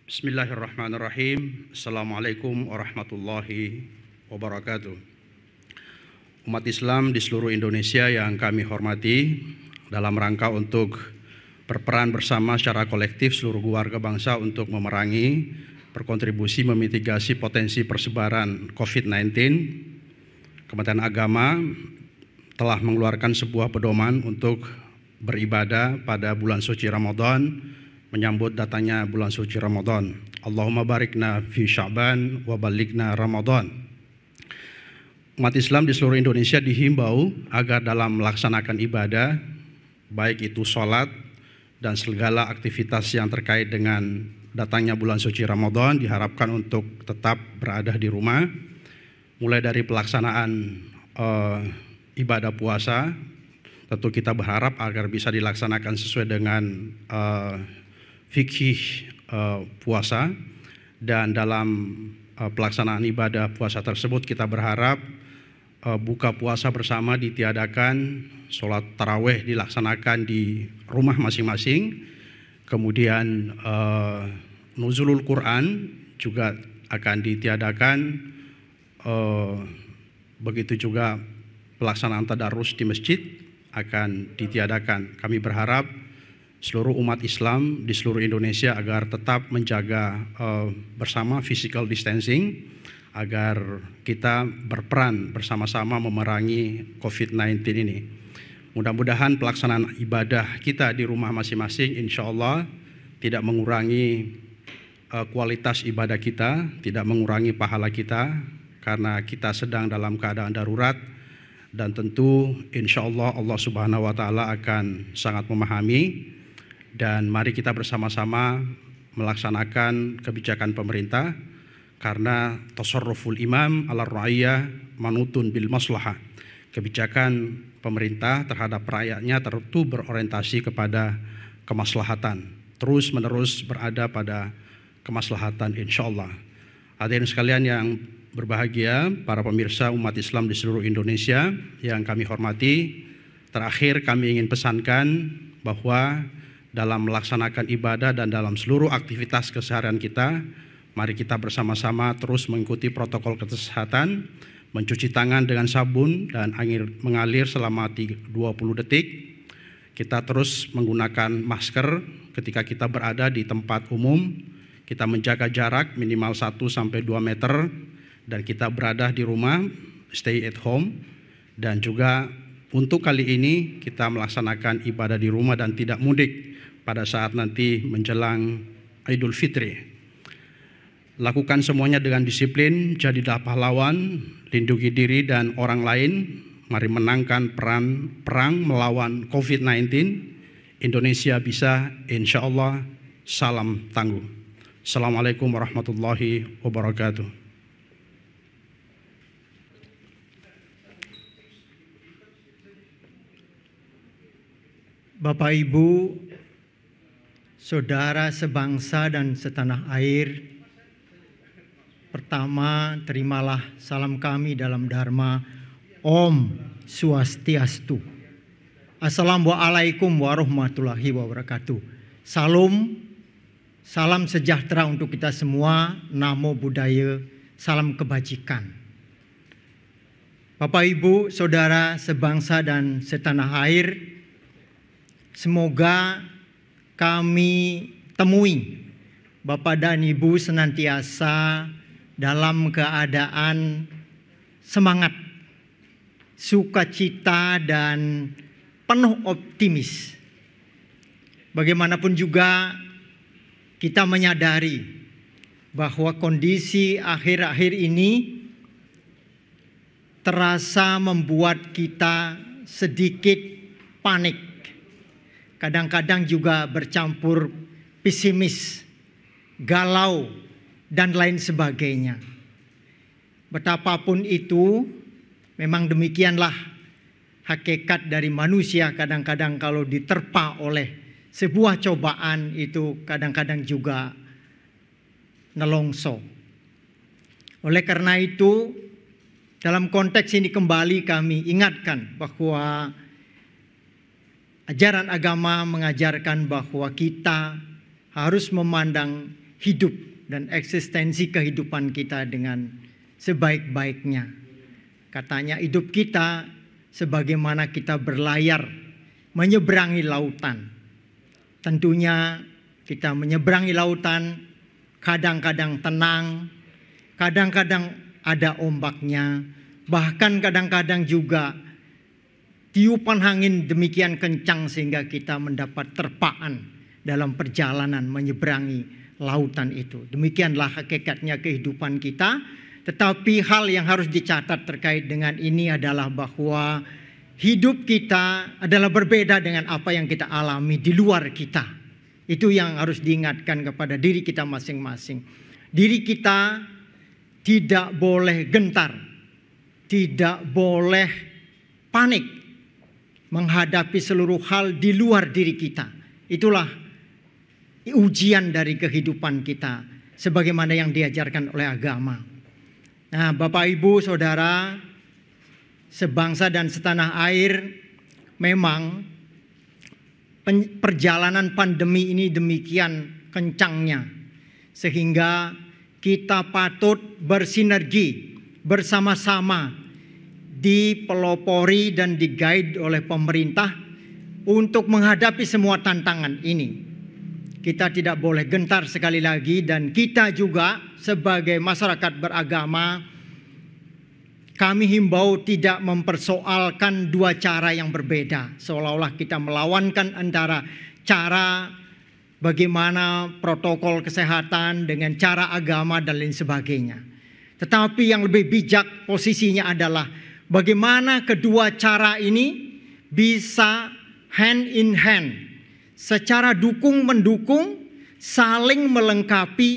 Bismillahirrahmanirrahim. Assalamualaikum warahmatullahi wabarakatuh. Umat Islam di seluruh Indonesia yang kami hormati, dalam rangka untuk berperan bersama secara kolektif seluruh warga bangsa untuk memerangi, berkontribusi memitigasi potensi persebaran COVID-19, Kementerian Agama telah mengeluarkan sebuah pedoman untuk beribadah pada bulan suci Ramadan, menyambut datangnya bulan suci Ramadan. Allahumma barikna fi Sya'ban wa balighna Ramadan. Umat Islam di seluruh Indonesia dihimbau agar dalam melaksanakan ibadah, baik itu sholat dan segala aktivitas yang terkait dengan datangnya bulan suci Ramadan, diharapkan untuk tetap berada di rumah. Mulai dari pelaksanaan ibadah puasa, tentu kita berharap agar bisa dilaksanakan sesuai dengan fikih puasa, dan dalam pelaksanaan ibadah puasa tersebut kita berharap buka puasa bersama ditiadakan, sholat tarawih dilaksanakan di rumah masing-masing, kemudian nuzulul Quran juga akan ditiadakan, begitu juga pelaksanaan tadarus di masjid akan ditiadakan. Kami berharap seluruh umat Islam di seluruh Indonesia agar tetap menjaga bersama physical distancing, agar kita berperan bersama-sama memerangi COVID-19 ini. Mudah-mudahan pelaksanaan ibadah kita di rumah masing-masing insya Allah tidak mengurangi kualitas ibadah kita, tidak mengurangi pahala kita, karena kita sedang dalam keadaan darurat. Dan tentu insya Allah Allah Subhanahu wa Ta'ala akan sangat memahami. Dan mari kita bersama-sama melaksanakan kebijakan pemerintah, karena tasarruful imam ala ra'iyah manutun bil maslahah. Kebijakan pemerintah terhadap rakyatnya tentu berorientasi kepada kemaslahatan, terus menerus berada pada kemaslahatan insya Allah. Hadirin sekalian yang berbahagia, para pemirsa umat Islam di seluruh Indonesia yang kami hormati, terakhir kami ingin pesankan bahwa dalam melaksanakan ibadah dan dalam seluruh aktivitas keseharian kita, mari kita bersama-sama terus mengikuti protokol kesehatan, mencuci tangan dengan sabun dan air mengalir selama 20 detik. Kita terus menggunakan masker ketika kita berada di tempat umum, kita menjaga jarak minimal 1-2 meter, dan kita berada di rumah, stay at home. Dan juga untuk kali ini kita melaksanakan ibadah di rumah dan tidak mudik pada saat nanti menjelang Idul Fitri. Lakukan semuanya dengan disiplin, jadilah pahlawan, lindungi diri dan orang lain. Mari menangkan perang melawan COVID-19. Indonesia bisa, insya Allah. Salam tangguh. Assalamualaikum warahmatullahi wabarakatuh. Bapak Ibu, saudara sebangsa dan setanah air, pertama terimalah salam kami dalam Dharma Om Swastiastu. Assalamualaikum warahmatullahi wabarakatuh. Salam sejahtera untuk kita semua. Namo Buddhaya, salam kebajikan. Bapak Ibu, saudara sebangsa dan setanah air, semoga kami temui Bapak dan Ibu senantiasa dalam keadaan semangat, sukacita dan penuh optimis. Bagaimanapun juga kita menyadari bahwa kondisi akhir-akhir ini terasa membuat kita sedikit panik. Kadang-kadang juga bercampur pesimis, galau, dan lain sebagainya. Betapapun itu, memang demikianlah hakikat dari manusia. Kadang-kadang kalau diterpa oleh sebuah cobaan itu kadang-kadang juga nelongso. Oleh karena itu, dalam konteks ini kembali kami ingatkan bahwa ajaran agama mengajarkan bahwa kita harus memandang hidup dan eksistensi kehidupan kita dengan sebaik-baiknya. Katanya hidup kita sebagaimana kita berlayar menyeberangi lautan. Tentunya kita menyeberangi lautan, kadang-kadang tenang, kadang-kadang ada ombaknya, bahkan kadang-kadang juga tiupan angin demikian kencang sehingga kita mendapat terpaan dalam perjalanan menyeberangi lautan itu. Demikianlah hakikatnya kehidupan kita. Tetapi hal yang harus dicatat terkait dengan ini adalah bahwa hidup kita adalah berbeda dengan apa yang kita alami di luar kita. Itu yang harus diingatkan kepada diri kita masing-masing. Diri kita tidak boleh gentar, tidak boleh panik menghadapi seluruh hal di luar diri kita. Itulah ujian dari kehidupan kita sebagaimana yang diajarkan oleh agama. Nah, Bapak Ibu Saudara, sebangsa dan setanah air, memang perjalanan pandemi ini demikian kencangnya sehingga kita patut bersinergi bersama-sama, dipelopori dan diguide oleh pemerintah untuk menghadapi semua tantangan ini. Kita tidak boleh gentar sekali lagi, dan kita juga sebagai masyarakat beragama, kami himbau tidak mempersoalkan dua cara yang berbeda. Seolah-olah kita melawankan antara cara bagaimana protokol kesehatan dengan cara agama dan lain sebagainya. Tetapi yang lebih bijak posisinya adalah bagaimana kedua cara ini bisa hand in hand, secara dukung-mendukung, saling melengkapi,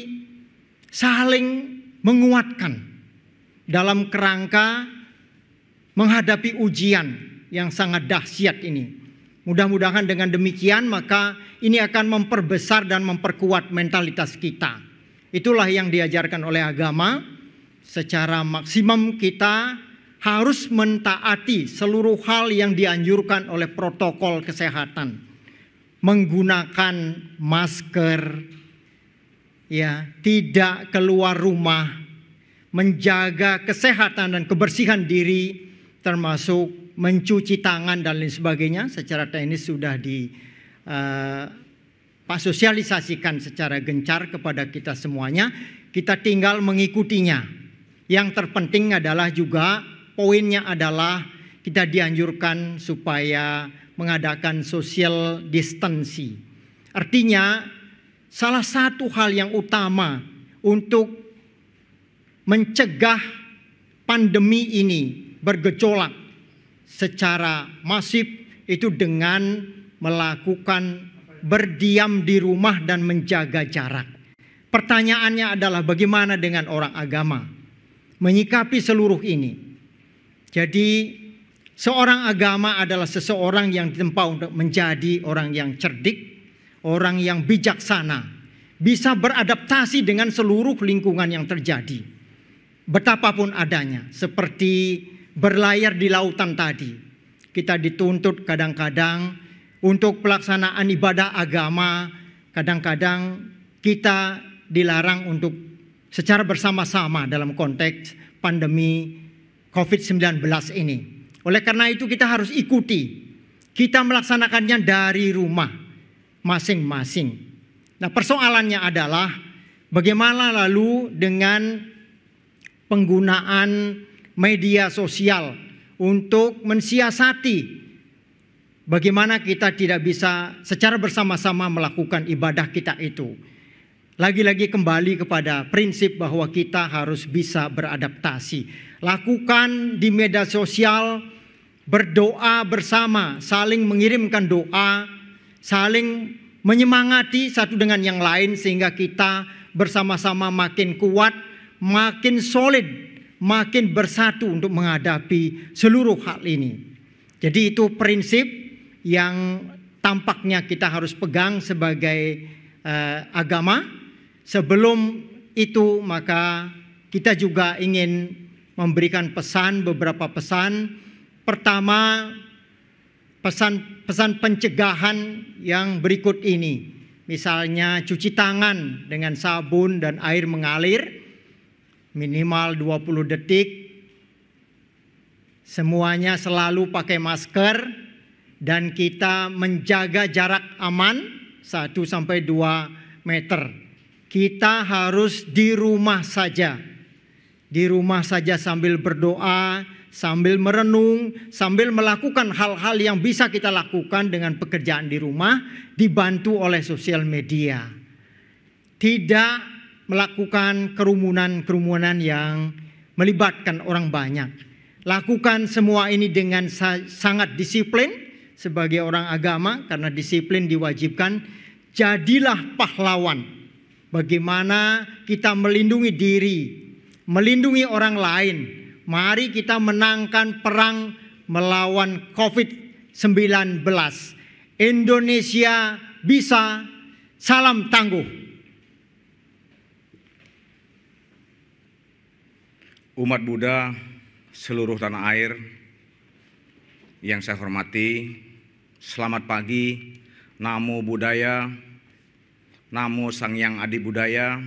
saling menguatkan dalam kerangka menghadapi ujian yang sangat dahsyat ini. Mudah-mudahan dengan demikian maka ini akan memperbesar dan memperkuat mentalitas kita. Itulah yang diajarkan oleh agama. Secara maksimum kita harus mentaati seluruh hal yang dianjurkan oleh protokol kesehatan. Menggunakan masker, ya, tidak keluar rumah, menjaga kesehatan dan kebersihan diri, termasuk mencuci tangan dan lain sebagainya. Secara teknis sudah sosialisasikan secara gencar kepada kita semuanya. Kita tinggal mengikutinya. Yang terpenting adalah juga poinnya adalah kita dianjurkan supaya mengadakan social distancing. Artinya salah satu hal yang utama untuk mencegah pandemi ini bergejolak secara masif itu dengan melakukan berdiam di rumah dan menjaga jarak. Pertanyaannya adalah bagaimana dengan orang agama menyikapi seluruh ini? Jadi seorang agama adalah seseorang yang ditempa untuk menjadi orang yang cerdik, orang yang bijaksana, bisa beradaptasi dengan seluruh lingkungan yang terjadi. Betapapun adanya, seperti berlayar di lautan tadi. Kita dituntut kadang-kadang untuk pelaksanaan ibadah agama, kadang-kadang kita dilarang untuk secara bersama-sama dalam konteks pandemi COVID-19 ini. Oleh karena itu kita harus ikuti. Kita melaksanakannya dari rumah masing-masing. Nah, persoalannya adalah bagaimana lalu dengan penggunaan media sosial untuk mensiasati bagaimana kita tidak bisa secara bersama-sama melakukan ibadah kita itu. Lagi-lagi kembali kepada prinsip bahwa kita harus bisa beradaptasi. Lakukan di media sosial, berdoa bersama, saling mengirimkan doa, saling menyemangati satu dengan yang lain sehingga kita bersama-sama makin kuat, makin solid, makin bersatu untuk menghadapi seluruh hal ini. Jadi itu prinsip yang tampaknya kita harus pegang sebagai agama. Sebelum itu maka kita juga ingin memberikan beberapa pesan. Pertama, pesan pencegahan yang berikut ini. misalnya cuci tangan dengan sabun dan air mengalir minimal 20 detik. Semuanya selalu pakai masker dan kita menjaga jarak aman 1-2 meter. Kita harus di rumah saja. Di rumah saja sambil berdoa, sambil merenung, sambil melakukan hal-hal yang bisa kita lakukan dengan pekerjaan di rumah, dibantu oleh sosial media. Tidak melakukan kerumunan-kerumunan yang melibatkan orang banyak. Lakukan semua ini dengan sangat disiplin sebagai orang agama, karena disiplin diwajibkan. Jadilah pahlawan. Bagaimana kita melindungi diri, melindungi orang lain. Mari kita menangkan perang melawan COVID-19. Indonesia bisa, salam tangguh. Umat Buddha seluruh tanah air yang saya hormati, selamat pagi, Namo Buddhaya, Namo Sang Hyang Adi Budaya.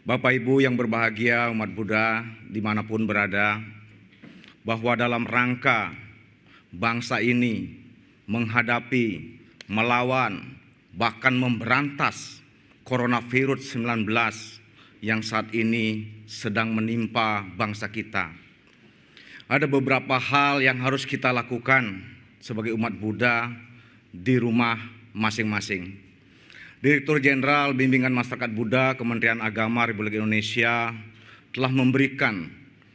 Bapak Ibu yang berbahagia, umat Buddha dimanapun berada, bahwa dalam rangka bangsa ini menghadapi, melawan, bahkan memberantas coronavirus 19 yang saat ini sedang menimpa bangsa kita. Ada beberapa hal yang harus kita lakukan sebagai umat Buddha di rumah masing-masing. Direktur Jenderal Bimbingan Masyarakat Buddha Kementerian Agama Republik Indonesia telah memberikan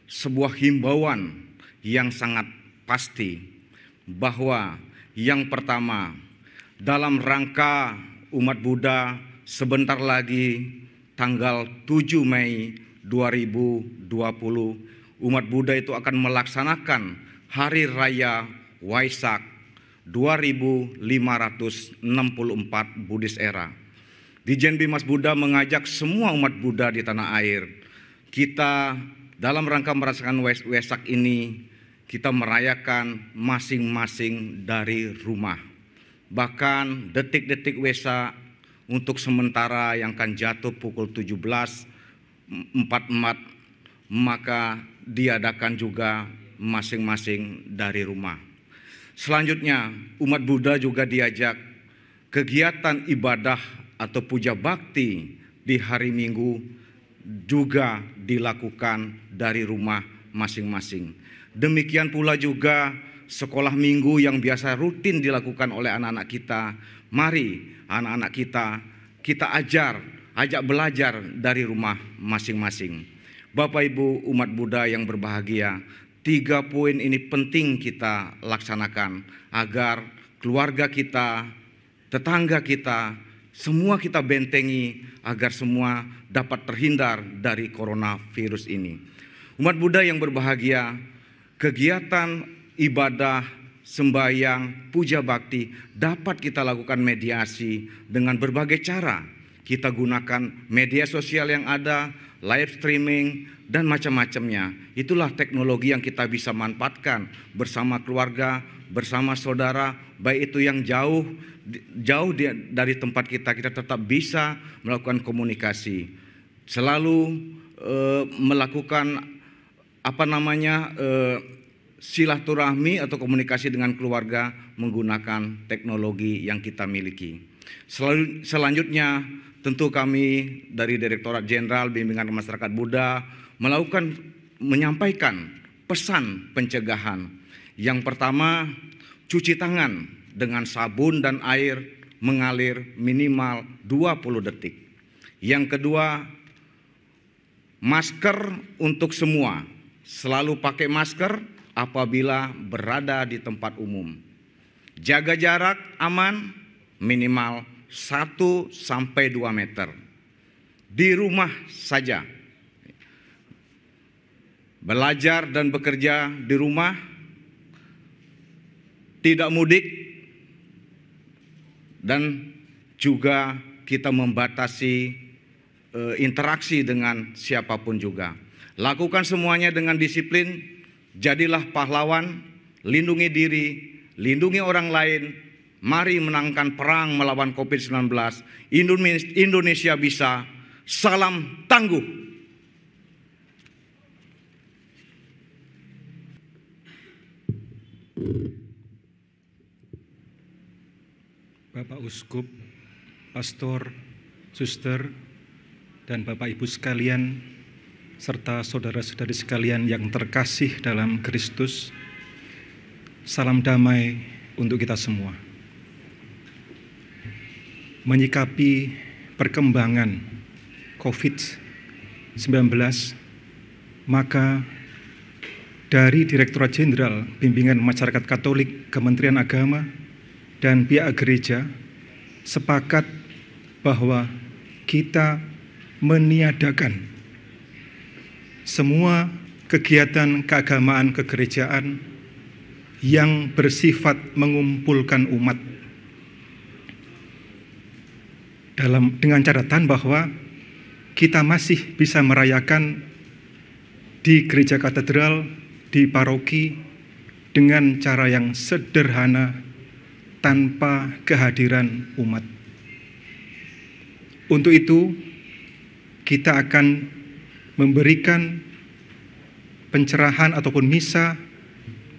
sebuah himbauan yang sangat pasti bahwa yang pertama, dalam rangka umat Buddha sebentar lagi tanggal 7 Mei 2020 umat Buddha itu akan melaksanakan Hari Raya Waisak 2564 Buddhis Era. Dijen Bimas Buddha mengajak semua umat Buddha di tanah air, kita dalam rangka merasakan Waisak ini, kita merayakan masing-masing dari rumah. Bahkan detik-detik Waisak untuk sementara yang akan jatuh pukul 17.44, maka diadakan juga masing-masing dari rumah. Selanjutnya, umat Buddha juga diajak kegiatan ibadah atau puja bakti di hari Minggu juga dilakukan dari rumah masing-masing. Demikian pula juga sekolah minggu yang biasa rutin dilakukan oleh anak-anak kita. Mari anak-anak kita ajak belajar dari rumah masing-masing. Bapak Ibu umat Buddha yang berbahagia, 3 poin ini penting kita laksanakan agar keluarga kita, tetangga kita, semua kita bentengi agar semua dapat terhindar dari coronavirus ini. Umat Buddha yang berbahagia, kegiatan ibadah, sembahyang, puja bakti dapat kita lakukan mediasi dengan berbagai cara. Kita gunakan media sosial yang ada, live streaming, dan macam-macamnya. Itulah teknologi yang kita bisa manfaatkan bersama keluarga, bersama saudara, baik itu yang jauh dari tempat kita tetap bisa melakukan komunikasi. Selalu melakukan silaturahmi atau komunikasi dengan keluarga menggunakan teknologi yang kita miliki. Selanjutnya, tentu kami dari Direktorat Jenderal Bimbingan Masyarakat Buddha menyampaikan pesan pencegahan. Yang pertama, cuci tangan dengan sabun dan air mengalir minimal 20 detik. Yang kedua, masker untuk semua. Selalu pakai masker apabila berada di tempat umum. Jaga jarak aman minimal 1-2 meter. Di rumah saja. Belajar dan bekerja di rumah, tidak mudik, dan juga kita membatasi interaksi dengan siapapun juga. Lakukan semuanya dengan disiplin, jadilah pahlawan, lindungi diri, lindungi orang lain, Mari menangkan perang melawan COVID-19. Indonesia bisa. Salam tangguh. Bapak Uskup, Pastor, Suster, dan Bapak Ibu sekalian, serta saudara-saudari sekalian yang terkasih dalam Kristus, salam damai untuk kita semua. Menyikapi perkembangan COVID-19, maka dari Direktorat Jenderal Bimbingan Masyarakat Katolik Kementerian Agama dan pihak gereja sepakat bahwa kita meniadakan semua kegiatan keagamaan kegerejaan yang bersifat mengumpulkan umat dengan catatan bahwa kita masih bisa merayakan di gereja katedral, di paroki dengan cara yang sederhana tanpa kehadiran umat. Untuk itu, kita akan memberikan pencerahan ataupun misa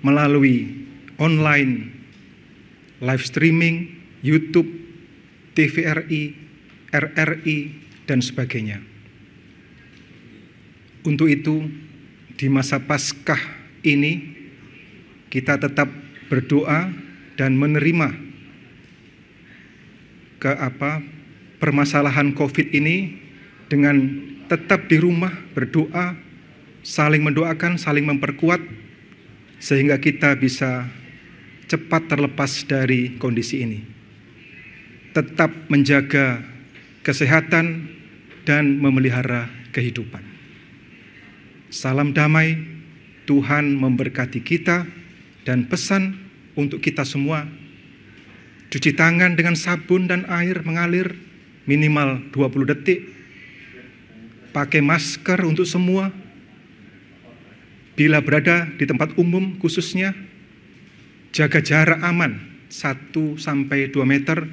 melalui online, live streaming, YouTube, TVRI, RRI, dan sebagainya. Untuk itu, di masa Paskah ini, kita tetap berdoa dan menerima permasalahan COVID ini dengan tetap di rumah berdoa, saling mendoakan, saling memperkuat, sehingga kita bisa cepat terlepas dari kondisi ini. Tetap menjaga kesehatan dan memelihara kehidupan. Salam damai, Tuhan memberkati kita, dan pesan untuk kita semua, cuci tangan dengan sabun dan air mengalir minimal 20 detik, pakai masker untuk semua, bila berada di tempat umum khususnya, jaga jarak aman 1-2 meter,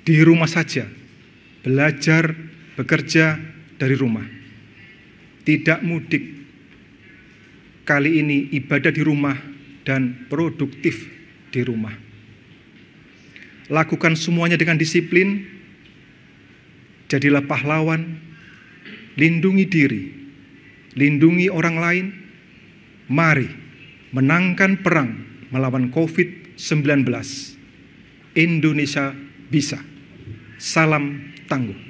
di rumah saja, belajar, bekerja dari rumah, tidak mudik, kali ini ibadah di rumah dan produktif di rumah. Lakukan semuanya dengan disiplin, jadilah pahlawan, lindungi diri, lindungi orang lain. Mari menangkan perang melawan COVID-19. Indonesia bisa. Salam tangguh.